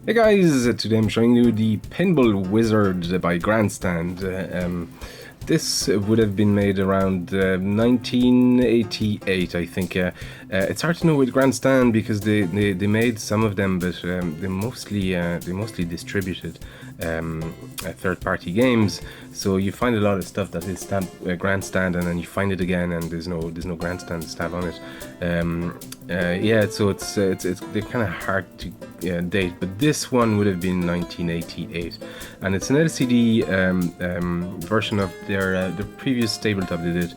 Hey guys, today I'm showing you the Pinball Wizard by Grandstand. This would have been made around 1988, I think. It's hard to know with Grandstand because they made some of them, but they mostly distributed third-party games. So you find a lot of stuff that is stamped Grandstand, and then you find it again, and there's no Grandstand stamp on it. Yeah, so it's they're kind of hard to date, but this one would have been 1988, and it's an LCD version of their previous tabletop they did,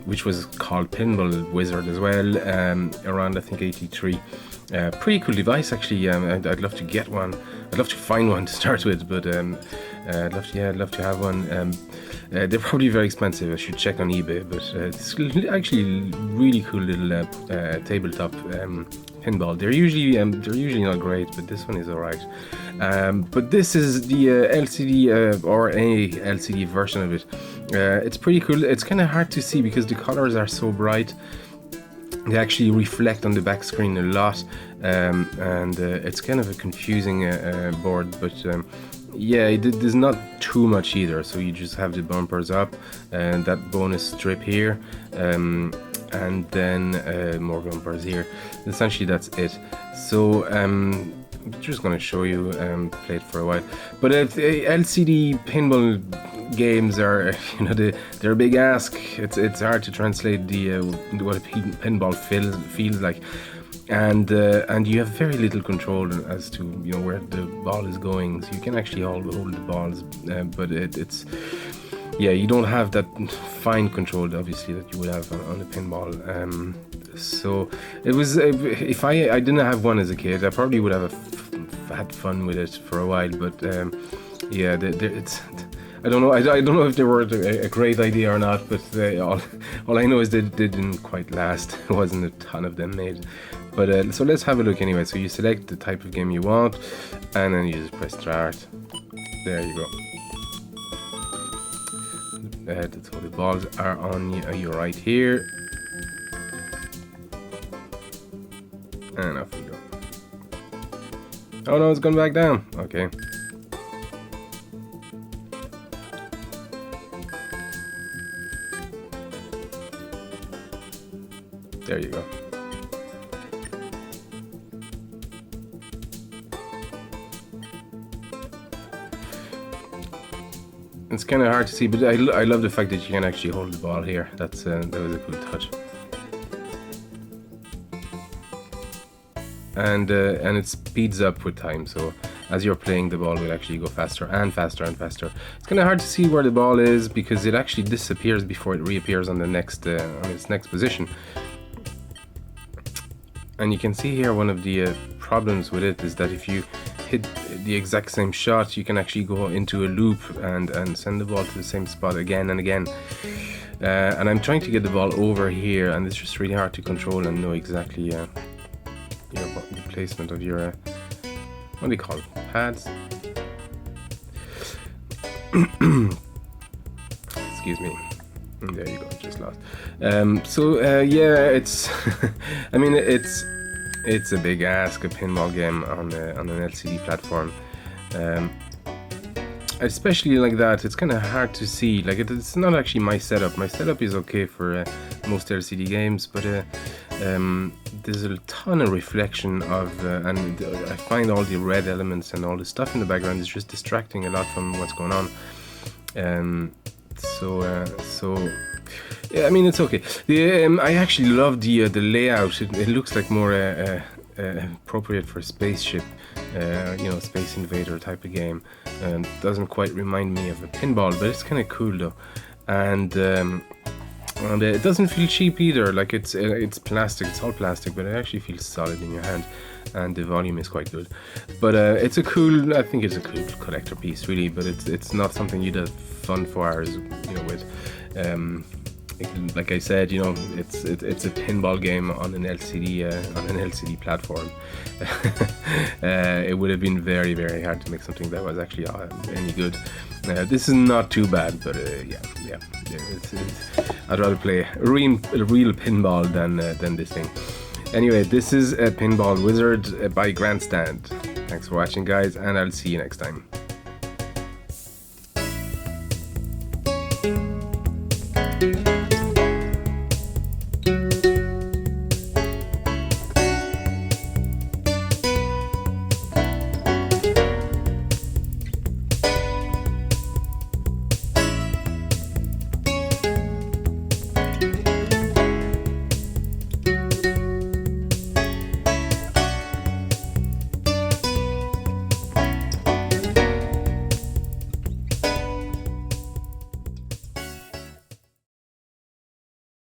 which was called Pinball Wizard as well, around I think 83. Pretty cool device actually. I'd love to get one. I'd love to find one to start with, but I'd love to have one. They're probably very expensive. I should check on eBay, but it's actually really cool little tabletop pinball. They're usually not great, but this one is alright. But this is the LCD or a LCD version of it. It's pretty cool. It's kind of hard to see because the colors are so bright. They actually reflect on the back screen a lot, and it's kind of a confusing board, but yeah, there's not too much either. So you just have the bumpers up and that bonus strip here, and then more bumpers here. Essentially that's it. So I'm just going to show you, play it for a while. But LCD pinball games are, they're a big ask. It's hard to translate what a pinball feels like, and you have very little control as to where the ball is going. So you can actually hold the balls, but it's you don't have that fine control obviously that you would have on a pinball. So it was, if I didn't have one as a kid, I probably would have had fun with it for a while, but yeah, it's, I don't know. I don't know if they were a great idea or not, but all I know is they didn't quite last. There wasn't a ton of them made. But so let's have a look anyway. So you select the type of game you want, and then you just press start. There you go. So the balls are on you right here, and off we go. Oh no, it's gone back down. Okay. There you go. It's kind of hard to see, but I love the fact that you can actually hold the ball here. That was a cool touch. And it speeds up with time, so as you're playing, the ball will actually go faster and faster and faster. It's kind of hard to see where the ball is because it actually disappears before it reappears on the next on its next position. And you can see here one of the problems with it is that if you hit the exact same shot, you can actually go into a loop and send the ball to the same spot again and again. And I'm trying to get the ball over here, and it's just really hard to control and know exactly the placement of your what do you call it? Pads. Excuse me. There you go, just lost. Yeah, it's I mean it's a big ask, a pinball game on an LCD platform, especially like that. It's kind of hard to see. Like it's not actually my setup. My setup is okay for most LCD games, but there's a ton of reflection of and I find all the red elements and all the stuff in the background is just distracting a lot from what's going on. So yeah, I mean it's okay. I actually love the layout. It looks like more appropriate for spaceship, Space Invader type of game. And doesn't quite remind me of a pinball, but it's kind of cool though. And it doesn't feel cheap either. Like it's plastic. It's all plastic, but it actually feels solid in your hand, and the volume is quite good. But I think it's a cool collector piece, really. But it's not something you'd have fun 4 hours, with. Like I said, it's a pinball game on an LCD platform. It would have been very, very hard to make something that was actually any good. This is not too bad, but yeah. I'd rather play a real pinball than this thing. Anyway, this is a Pinball Wizard by Grandstand. Thanks for watching, guys, and I'll see you next time.